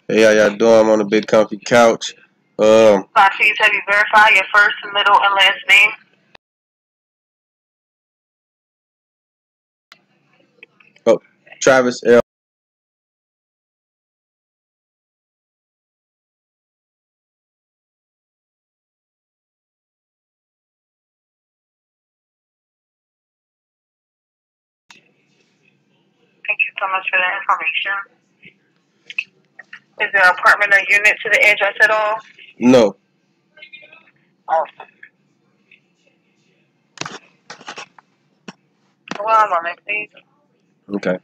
Hey, how y'all doing? I'm on a big comfy couch. Please have you verify your first, middle, and last name? Oh, Travis L. Thank you so much for that information. Is there an apartment or unit to the address at all? No. Awesome. One moment, please. Okay.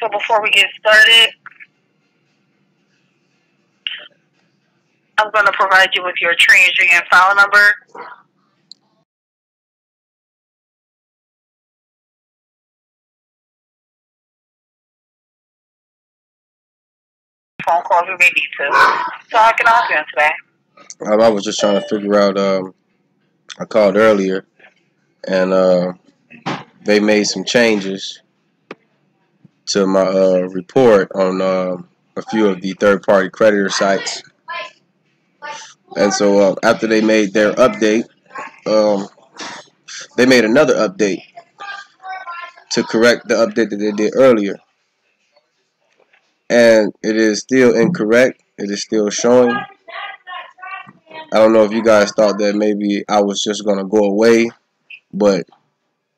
So before we get started, I'm going to provide you with your TransUnion file number. Phone calls we may need to. So how can I help you today? I was just trying to figure out. I called earlier, and they made some changes to my report on a few of the third-party creditor sites. And so after they made their update, they made another update to correct the update that they did earlier. And it is still incorrect. It is still showing. I don't know if you guys thought that maybe I was just going to go away, but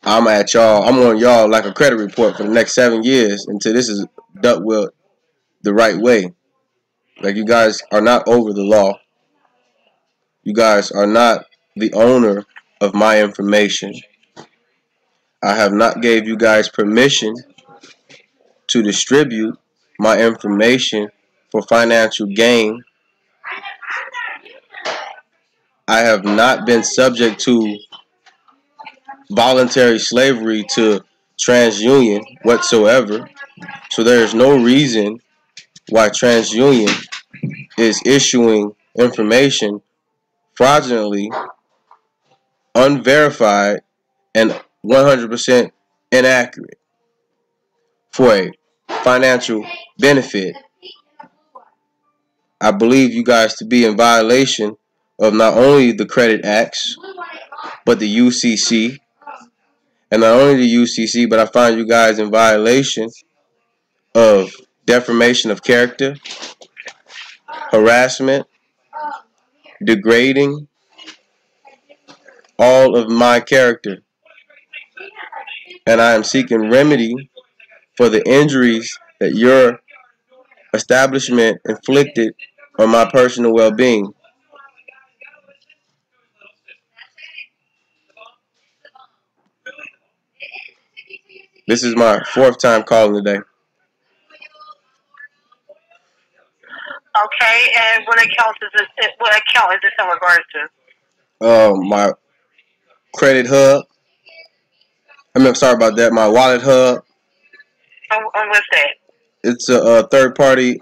I'm at y'all. I'm on y'all like a credit report for the next 7 years until this is dealt with the right way. Like, you guys are not over the law. You guys are not the owner of my information. I have not gave you guys permission to distribute my information for financial gain. I have not been subject to voluntary slavery to TransUnion whatsoever. So there is no reason why TransUnion is issuing information fraudulently, unverified, and 100% inaccurate for a financial benefit. I believe you guys to be in violation of not only the credit acts, but the UCC. And not only the UCC, but I find you guys in violation of defamation of character, harassment, degrading all of my character. And I am seeking remedy for the injuries that your establishment inflicted on my personal well-being. This is my 4th time calling today. Okay, and what account is this? What account is this in regards to? My credit hub. Sorry about that. My wallet hub. And what's that? It's a third-party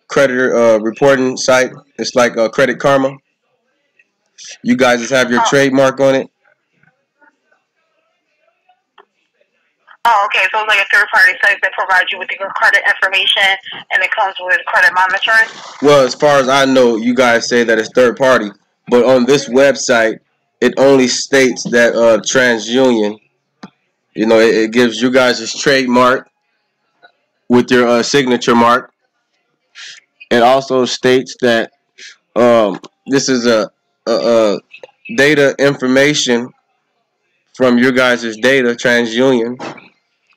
creditor reporting site. It's like Credit Karma. You guys just have your trademark on it. Oh, okay. So it's like a third-party site that provides you with your credit information, and it comes with credit monitoring? Well, as far as I know, you guys say that it's third-party, but on this website, it only states that TransUnion. It gives you guys this trademark with your signature mark. It also states that this is a data information from your guys' data, TransUnion,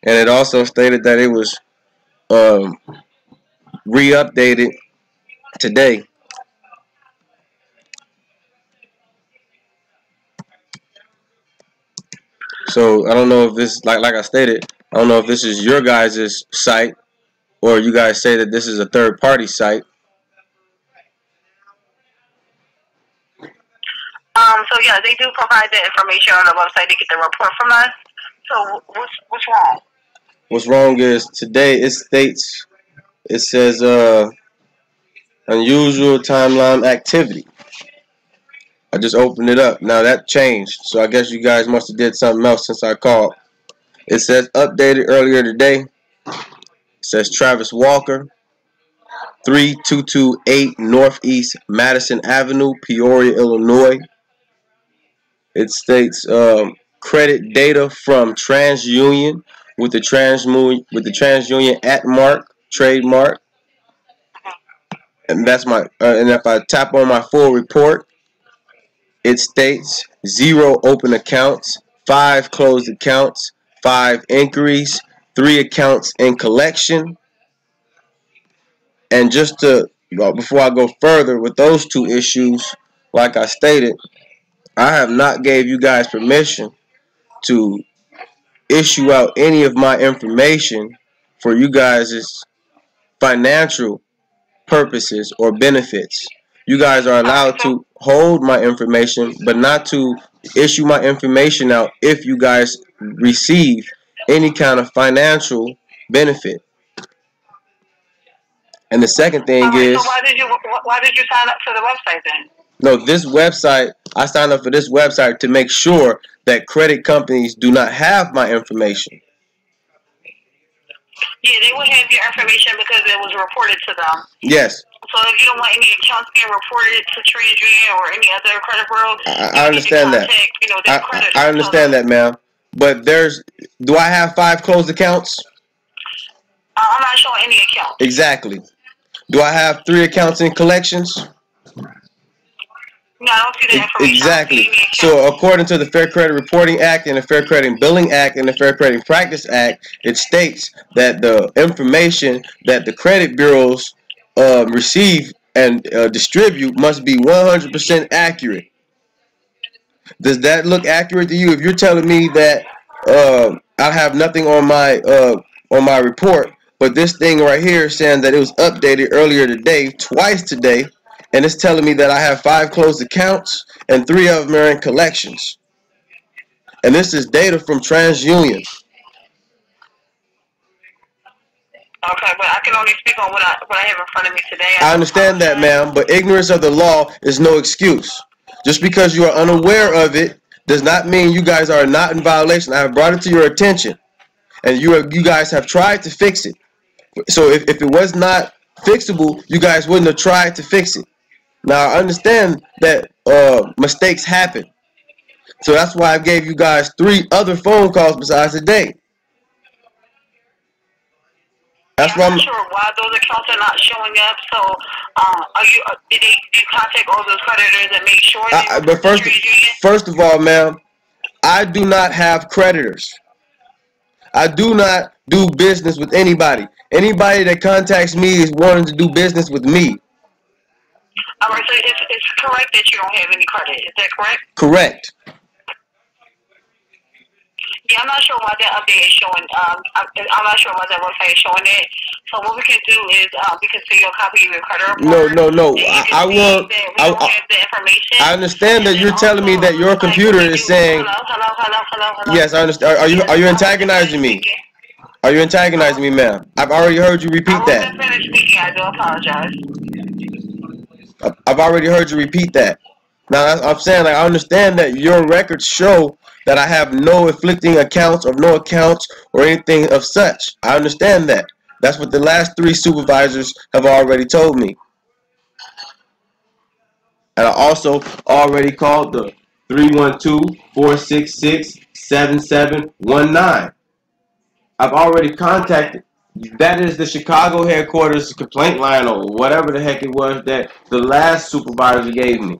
and it also stated that it was re-updated today. So I don't know if this, like I stated, I don't know if this is your guys' site or you guys say that this is a third-party site. So yeah, they do provide that information on the website to get the report from us. So what's wrong? What's wrong is today it states, it says unusual timeline activity. I just opened it up. Now that changed. So I guess you guys must have did something else since I called. It says updated earlier today. It says Travis Walker, 3228 Northeast Madison Avenue, Peoria, Illinois. It states credit data from TransUnion with the TransUnion at mark trademark, and that's my. And if I tap on my full report, it states 0 open accounts, 5 closed accounts, 5 inquiries, 3 accounts in collection. And just to before I go further with those 2 issues, like I stated, I have not gave you guys permission to issue out any of my information for you guys' financial purposes or benefits. You guys are allowed to hold my information, but not to issue my information out if you guys receive any kind of financial benefit. And the second thing is, so why did you sign up for the website then? No, this website, I signed up for this website to make sure that credit companies do not have my information. Yeah, they would have your information because it was reported to them. Yes. So if you don't want any accounts being reported to TransUnion or any other credit bureau, I understand that. I understand that, ma'am. But do I have 5 closed accounts? I'm not showing any accounts. Exactly. Do I have 3 accounts in collections? No, I don't see that information. Exactly. So according to the Fair Credit Reporting Act and the Fair Credit Billing Act and the Fair Credit Practice Act, it states that the information that the credit bureaus receive and distribute must be 100% accurate. Does that look accurate to you? If you're telling me that I have nothing on my report, but this thing right here is saying that it was updated earlier today, twice today, and it's telling me that I have 5 closed accounts and 3 of them are in collections. And this is data from TransUnion. Okay, but I can only speak on what I have in front of me today. I understand that, ma'am, but ignorance of the law is no excuse. Just because you are unaware of it does not mean you guys are not in violation. I have brought it to your attention, and you guys have tried to fix it. So if it was not fixable, you guys wouldn't have tried to fix it. Now, I understand that mistakes happen. So that's why I gave you guys 3 other phone calls besides today. That's why I'm not sure why those accounts are not showing up. So, did you contact all those creditors and make sure that but first of all, ma'am, I do not have creditors. I do not do business with anybody. Anybody that contacts me is wanting to do business with me. All right, so it's correct that you don't have any credit. Is that correct? Correct. Yeah, I'm not sure why that update is showing. I'm not sure why that website is showing it. So what we can do is we can send you a copy of your credit report. No. I won't. I understand that you're telling me that your computer is saying. Hello. Yes, I understand. Are you antagonizing me? Are you antagonizing me, ma'am? I've already heard you repeat that. I wasn't finished speaking. I do apologize. I've already heard you repeat that. Now, I'm saying, like, I understand that your records show that I have no afflicting accounts or no accounts or anything of such. I understand that. That's what the last 3 supervisors have already told me. And I also already called the 312-466-7719. I've already contacted. That is the Chicago headquarters complaint line or whatever the heck it was that the last supervisor gave me.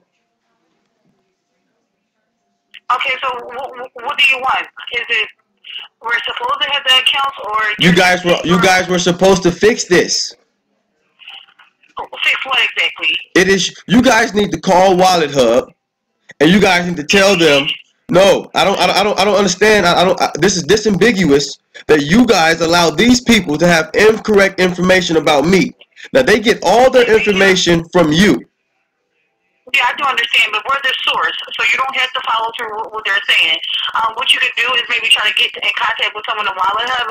Okay, so what do you want? Is it we're supposed to have the accounts, or you guys were supposed to fix this? Fix what exactly? It is you guys need to call Wallet Hub, and you guys need to tell them. No, I don't understand. This is disambiguous that you guys allow these people to have incorrect information about me. Now they get all their information from you. Yeah, I do understand, but we're the source, so you don't have to follow through what they're saying. What you could do is maybe try to get in contact with someone in Wallet Hub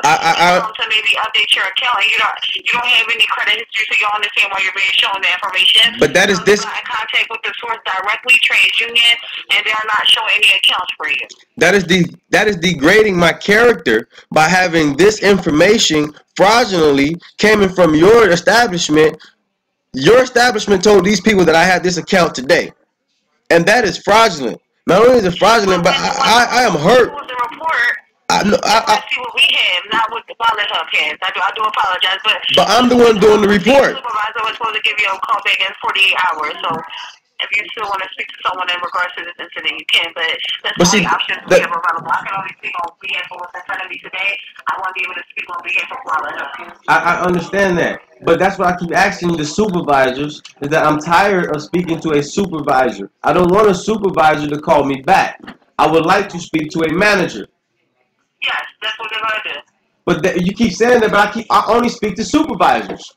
to maybe update your account. And you don't have any credit history, so you don't understand why you're being shown the information. But that is this. Got in contact with the source directly, TransUnion, and they're not showing any accounts for you. That is degrading my character by having this information fraudulently coming from your establishment. Your establishment told these people that I had this account today, and that is fraudulent. Not only is it fraudulent, but I am hurt. I see what we have, not what the Wallet Hub has. I do apologize, but I'm the one doing the report. The supervisor was supposed to give you a call back in 48 hours, so if you still want to speak to someone in regards to this incident, you can, but that's the only options we have available. I can only speak on behalf of what's in front of me today. I want to be able to speak on behalf of Wallet Hub. I understand that, but that's what I keep asking the supervisors, is that I'm tired of speaking to a supervisor. I don't want a supervisor to call me back. I would like to speak to a manager. Yes, that's what they're going to do. But you keep saying that, but I only speak to supervisors.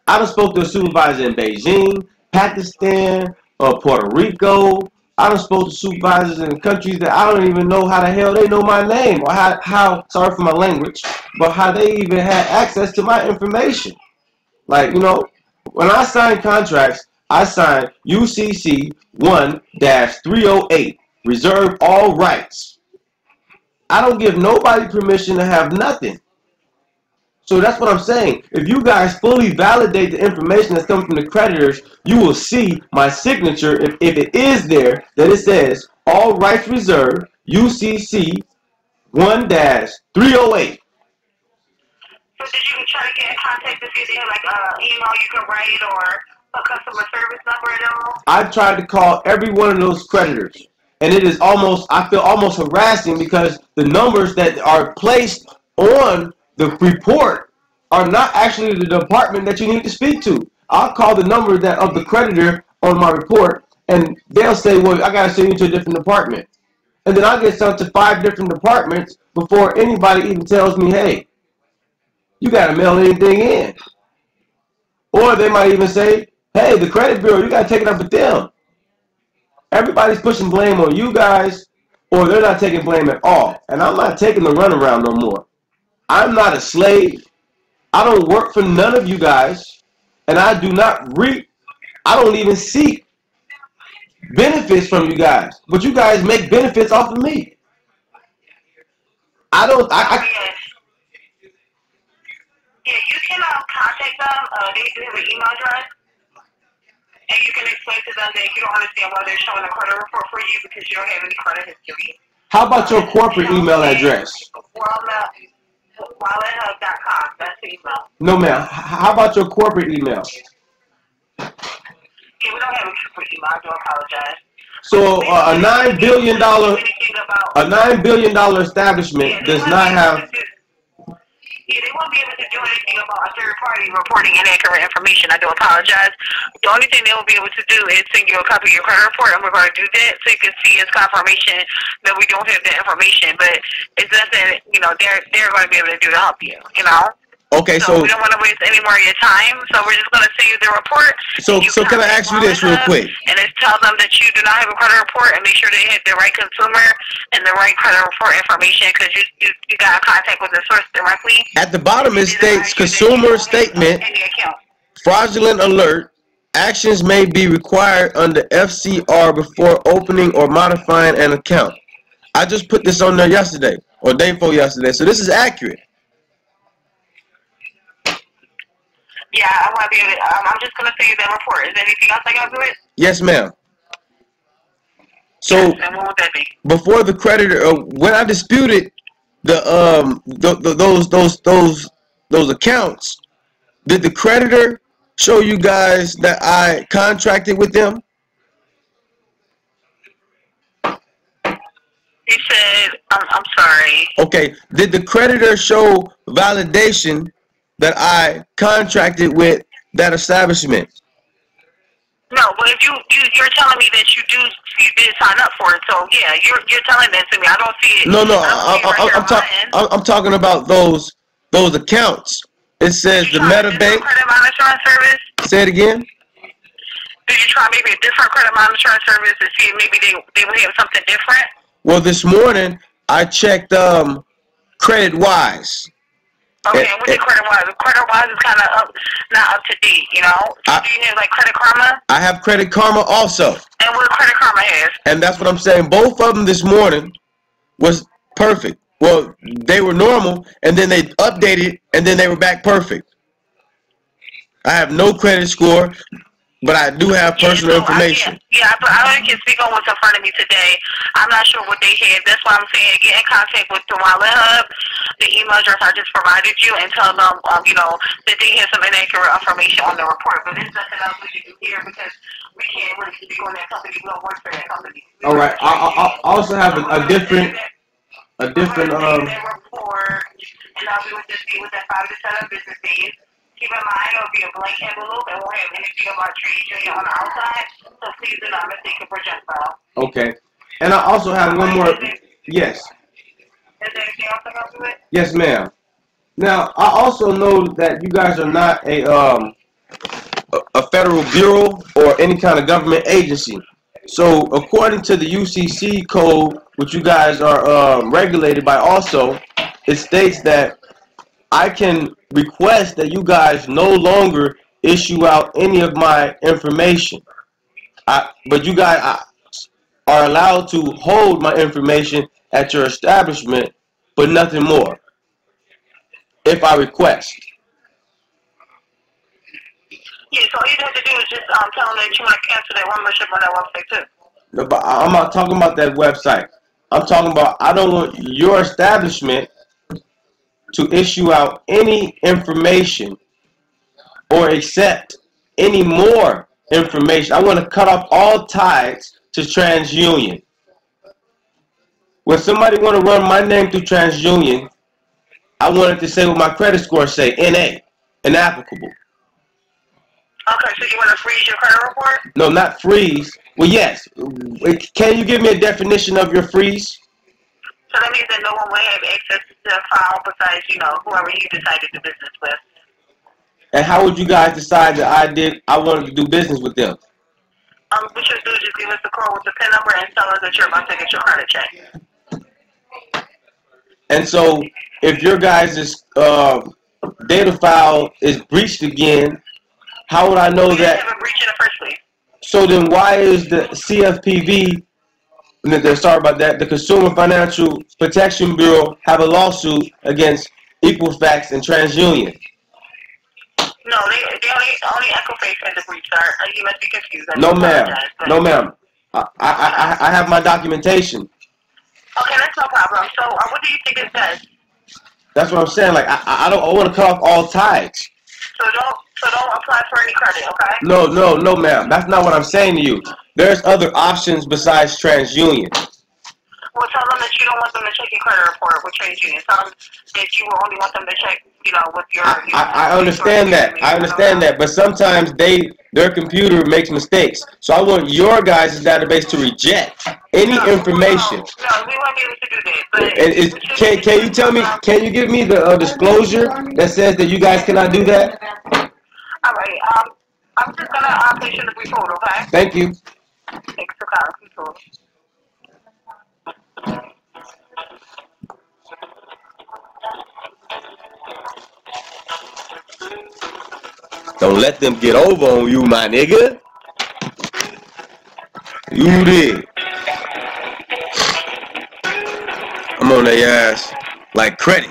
I done spoke to a supervisor in Beijing, Pakistan, Puerto Rico. I done spoke to supervisors in countries that I don't even know how the hell they know my name, or how sorry for my language, but how they even had access to my information. Like, you know, when I sign contracts, I sign UCC 1-308, reserve all rights. I don't give nobody permission to have nothing. So that's what I'm saying. If you guys fully validate the information that's coming from the creditors, you will see my signature, if it is there, that it says all rights reserved, UCC 1-308. So did you try to get in contact with you, like an email you can write or a customer service number at all? I've tried to call every one of those creditors, and it is I feel almost harassing, because the numbers that are placed on the report are not actually the department that you need to speak to. I'll call the number of the creditor on my report, and they'll say, well, I got to send you to a different department. And then I'll get sent to 5 different departments before anybody even tells me, hey, you got to mail anything in. Or they might even say, hey, the credit bureau, you got to take it up with them. Everybody's pushing blame on you guys, or they're not taking blame at all. And I'm not taking the runaround no more. I'm not a slave. I don't work for none of you guys, and I do not I don't even seek benefits from you guys. But you guys make benefits off of me. Yeah, you can contact them. They do have an email address. And you can explain to them that you don't understand why they're showing a credit report for you because you don't have any credit history. How about your corporate email address? WalletHub.com. That's the email. No, ma'am. How about your corporate email? Yeah, we don't have a corporate email. I do apologize. So a $9 billion establishment does not have. Yeah, they won't be able to do anything about a third party reporting inaccurate information. I do apologize. The only thing they will be able to do is send you a copy of your credit report, and we're going to do that so you can see as confirmation that we don't have the information. But it's nothing, you know, they're going to be able to do to help you, you know? Okay, so we don't want to waste any more of your time, so we're just going to send you the report. So can I ask you this real quick? And it's tell them that you do not have a credit report, and make sure they have the right consumer and the right credit report information, because you got in contact with the source directly. At the bottom it states consumer statement, fraudulent alert. Actions may be required under FCR before opening or modifying an account. I just put this on there yesterday or day before yesterday, so this is accurate. Yeah, I want to be able to, I'm just going to send you that report. Is there anything else I got to do it? Yes, ma'am. So, yes, and what would that be? Before the creditor, when I disputed those accounts, did the creditor show you guys that I contracted with them? He said, I'm sorry. Okay, did the creditor show validation that I contracted with that establishment? No, but if you're telling me that you did sign up for it, so yeah, you're telling that to me. I don't see it. No, I'm talking about those accounts. It says the MetaBank. Credit monitoring service. Say it again. Did you try maybe a different credit monitoring service to see if maybe they would have something different? Well, this morning I checked CreditWise. Okay, and what is CreditWise? CreditWise is kind of not up to date, you know? Do you have like Credit Karma? I have Credit Karma also. And what Credit Karma has? And that's what I'm saying. Both of them this morning was perfect. Well, they were normal, and then they updated, and then they were back perfect. I have no credit score, but I do have personal information. I only can speak on what's in front of me today. I'm not sure what they had. That's why I'm saying get in contact with the Wallet Hub, the email address I just provided you, and tell them, you know, that they have some inaccurate information on the report. But there's nothing else we can do here because we can't really speak on that company. We don't work for that company. All right. I also have a different report, and we would just see with that 5 to 7 business days. Keep in mind, it'll be a blank envelope. It won't have anything about TransUnion on the outside. So please do not mistake it for junk mail. Okay. And I also have one more. Yes. Is there anything else I can do it? Yes, ma'am. Now, I also know that you guys are not a federal bureau or any kind of government agency. So, according to the UCC code, which you guys are regulated by also, it states that I can request that you guys no longer issue out any of my information. But you guys are allowed to hold my information at your establishment, but nothing more, if I request. Yeah, so all you have to do is just tell them that you want to cancel that membership on that website too. No, but I'm not talking about that website. I'm talking about I don't want your establishment to issue out any information or accept any more information. I want to cut off all ties to TransUnion. When somebody want to run my name through TransUnion, I want it to say what my credit score say, NA, inapplicable. Okay, so you want to freeze your credit report? No, not freeze. Well, yes. Can you give me a definition of your freeze? So that means that no one will have access to the file besides, you know, whoever you decided to do business with. And how would you guys decide that I wanted to do business with them? What you do is just give us the code with the PIN number and tell us that you're about to get your credit check. And so, if your guys' data file is breached again, how would I know that? Have a breach in the first place. So then, why is the CFPB? Sorry about that. The Consumer Financial Protection Bureau have a lawsuit against Equifax and TransUnion. No, they only Equifax has a breach, sir. You must be confused. No, ma'am. No, ma'am. I have my documentation. Okay, that's no problem. So, what do you think it says? That's what I'm saying. Like, I want to cut off all ties. So don't apply for any credit, okay? No, ma'am. That's not what I'm saying to you. There's other options besides TransUnion. Well, tell them that you don't want them to check your credit report with TransUnion. Tell them that you will only want them to check, you know, with your... I understand that. I understand that. But sometimes their computer makes mistakes. So I want your guys' database to reject any information. No, we won't be able to do that. Can you tell me, can you give me the disclosure that says that you guys cannot do that? All right. I'm just going to place you in the brief hold, okay? Thank you. Thanks for calling. Please hold. Don't let them get over on you, my nigga. You did. I'm on their ass like credit.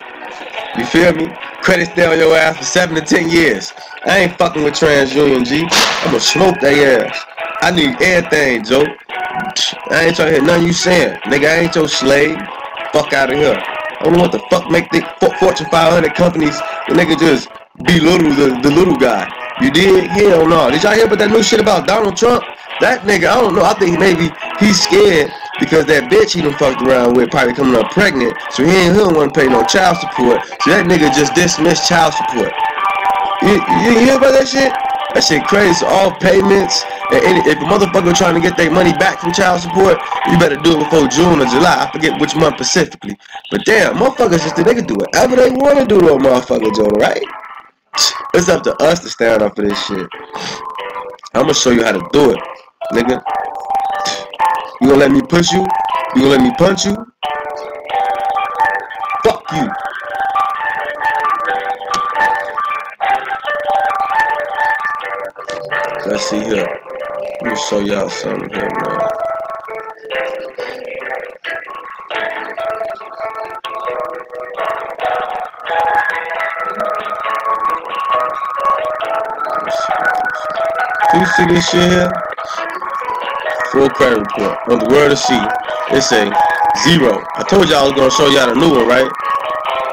You feel me? Credit stay on your ass for 7 to 10 years. I ain't fucking with TransUnion, G. I'm gonna smoke their ass. I need everything, Joe. I ain't trying to hear nothing you saying. Nigga, I ain't your slave. Fuck out of here. I don't know what the fuck make the Fortune 500 companies, the nigga just belittle the little guy. You did? Hell no. Did y'all hear about that new shit about Donald Trump? That nigga, I don't know. I think maybe he's scared because that bitch he done fucked around with probably coming up pregnant. So he don't want to pay no child support. So that nigga just dismissed child support. You hear about that shit? That shit crazy. So all payments, and if a motherfucker trying to get their money back from child support, you better do it before June or July. I forget which month specifically. But damn, motherfuckers just they can do whatever they want to do to a motherfucker, Jonah, right? It's up to us to stand up for this shit. I'm gonna show you how to do it, nigga. You gonna let me push you? You gonna let me punch you? Fuck you. Let's see here. Let me show y'all something here, man. Do you see this shit here? Full credit report. On the word of C, it say 0. I told y'all I was gonna show y'all the new one, right?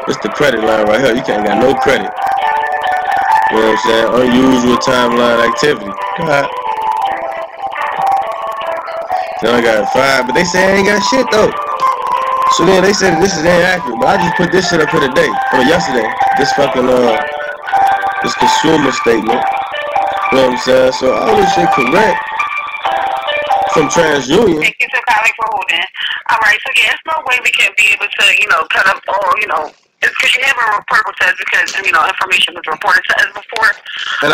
It's the credit line right here. You can't got no credit. You know what I'm saying? Unusual timeline activity. God. Then I got 5, but they say I ain't got shit though. So then they said this is inaccurate, but I just put this shit up for today, or yesterday. This fucking this consumer statement. You know what I'm saying? So all this shit correct from TransUnion. Thank you so kindly for holding. All right, so yeah, there's no way we can be able to, cut up all, it's because you have a report with us because, information was reported to us before. And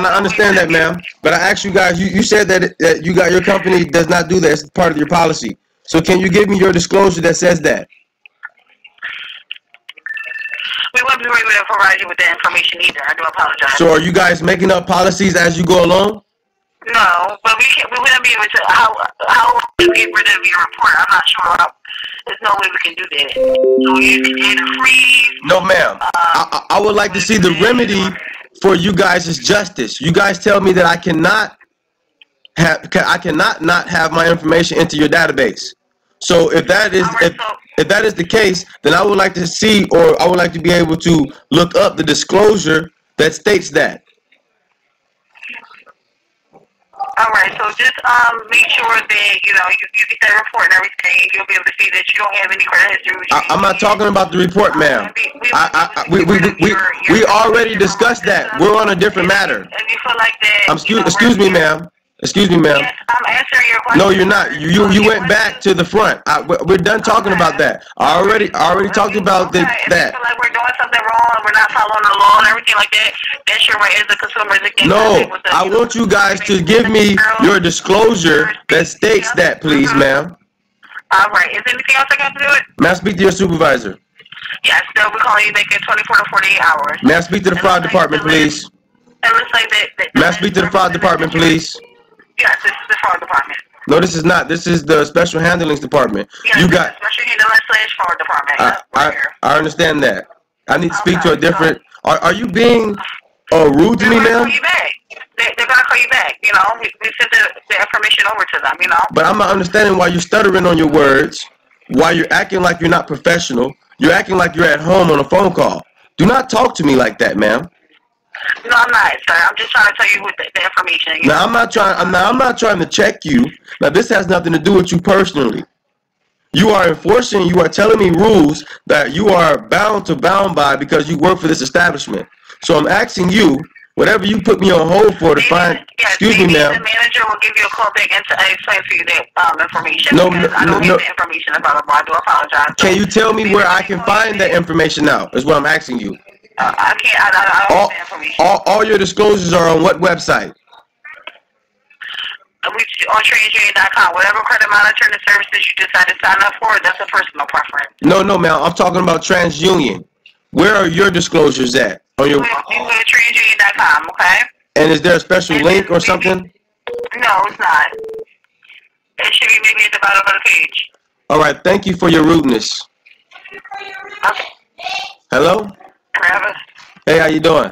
I understand that, ma'am. But I asked you guys, you said that you got your company does not do that. It's part of your policy. So can you give me your disclosure that says that? We wouldn't be able to provide you with that information either. I do apologize. So are you guys making up policies as you go along? No, but we wouldn't be able to. How we get rid of your report? I'm not sure. There's no way we can do that. So you can either freeze. No, ma'am. I would like to see the remedy for you guys is justice. You guys tell me that I cannot not have my information into your database. So if that is if that is the case, then I would like to see, or I would like to be able to look up the disclosure that states that. All right, so just make sure that you get that report and everything. You'll be able to see that you don't have any credit history. I'm not talking about the report, ma'am. We already discussed that. We're on a different matter. If you feel like that, excuse me, ma'am. Excuse me, ma'am. Yes, I'm answering your question. No, you're not. You went back to the front. We're done talking about that. I already talked about that. If you feel like we're doing something wrong and we're not following the law and everything like that, that's your right as a consumer. No, I want you guys to give me your disclosure that states that, please, ma'am. All right. Is there anything else I got to do it? May I speak to your supervisor? Yes, they'll be calling you back in 24 to 48 hours. May I speak to the fraud department, please? It looks like that. May I speak to the fraud department, please? Yes, this is the fraud department. No, this is not. This is the special handlings department. Yes, you got special handlings / fraud department. I understand that. I need to speak to a different. Are you being rude to me, ma'am? They're gonna call you back. We sent the information over to them. But I'm not understanding why you're stuttering on your words. Why you're acting like you're not professional. You're acting like you're at home on a phone call. Do not talk to me like that, ma'am. No, I'm not, sir. I'm just trying to tell you what the information. Now I'm not trying to check you. Now this has nothing to do with you personally. You are telling me rules that you are bound by because you work for this establishment. So I'm asking you, whatever you put me on hold for to find. Excuse me, ma'am. The manager will give you a call back and explain to you that information. No, I don't have the information about it. I do apologize. Can you tell me where I can find that information now? Is what I'm asking you. I can't. I don't have the information. All your disclosures are on what website? On TransUnion.com. Whatever credit monitoring services you decide to sign up for, that's a personal preference. No, ma'am. I'm talking about TransUnion. Where are your disclosures at? On your. You go to TransUnion.com, okay? And is there a special link or something? No, it's not. It should be maybe at the bottom of the page. All right. Thank you for your rudeness. Okay. Hello? Travis. Hey, how you doing?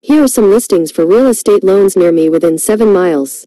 Here are some listings for real estate loans near me within 7 miles.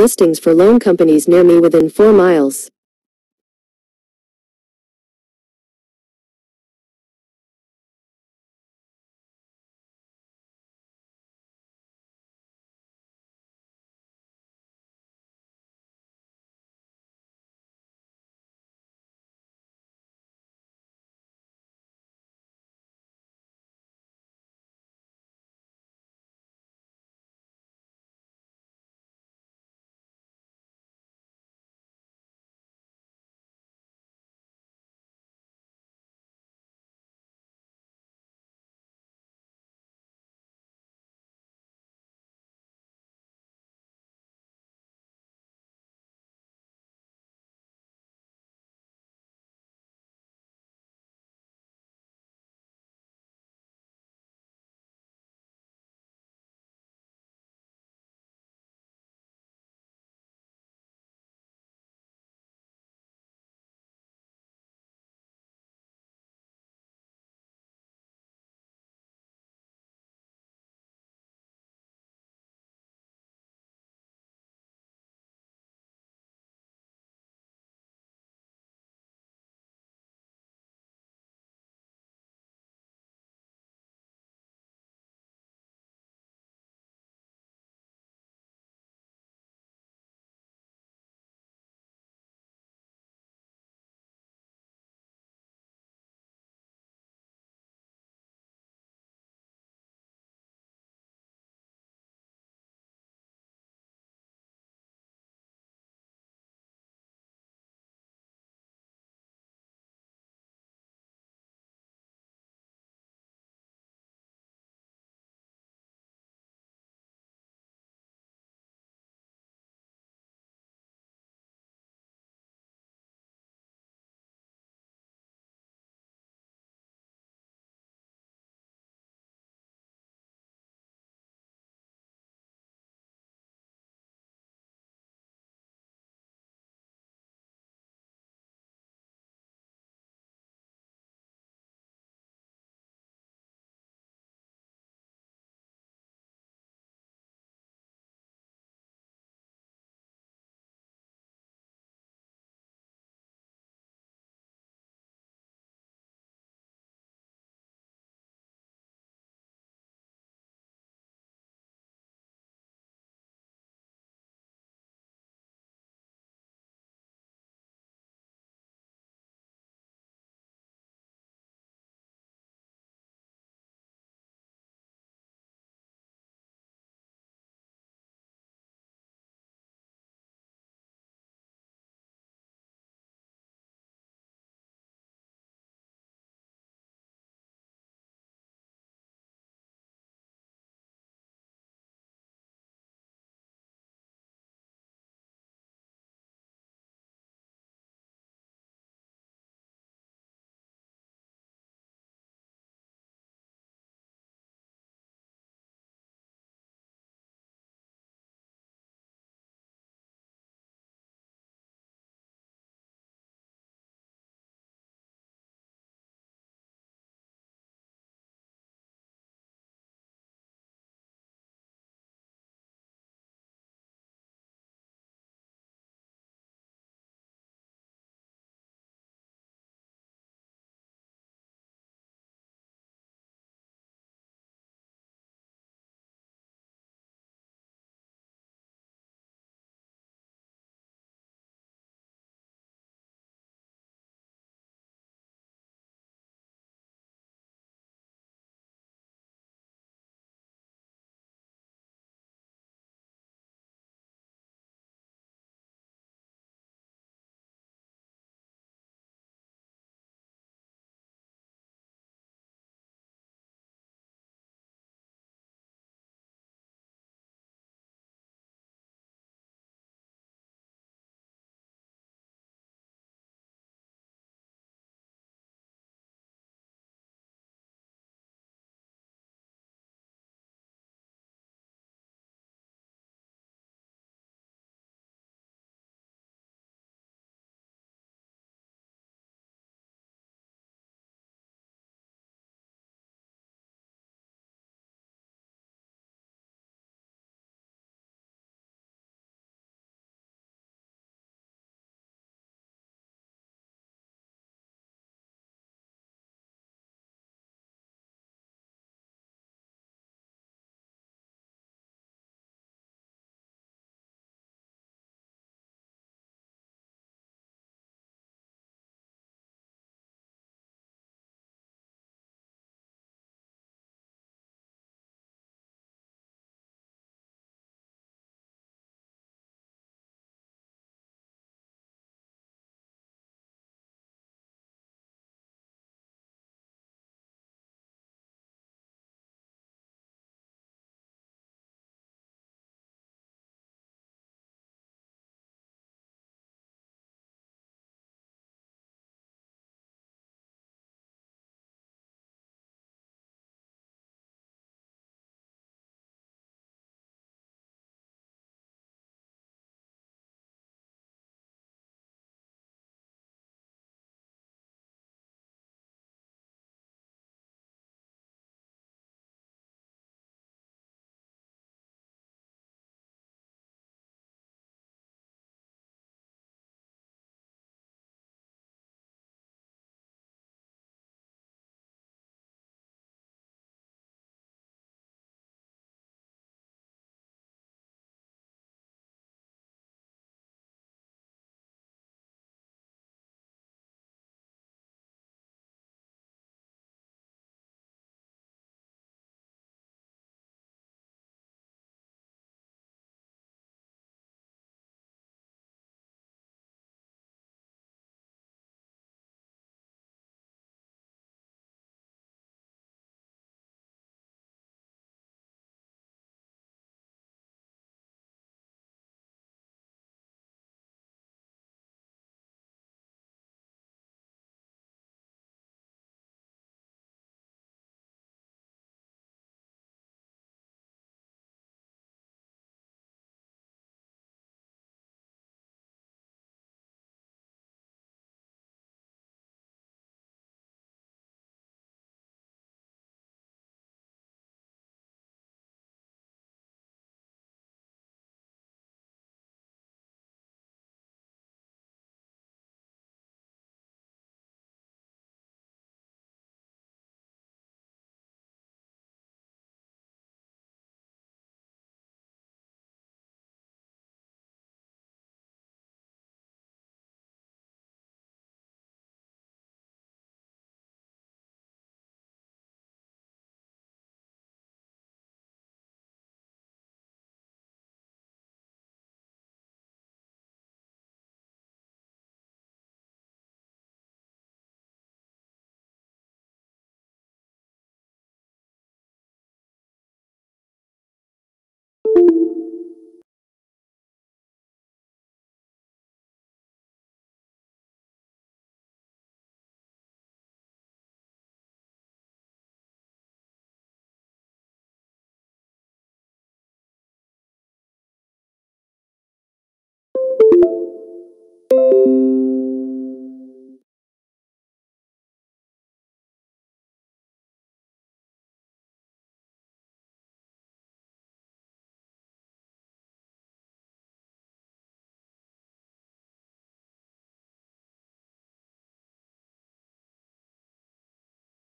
listings for loan companies near me within 4 miles.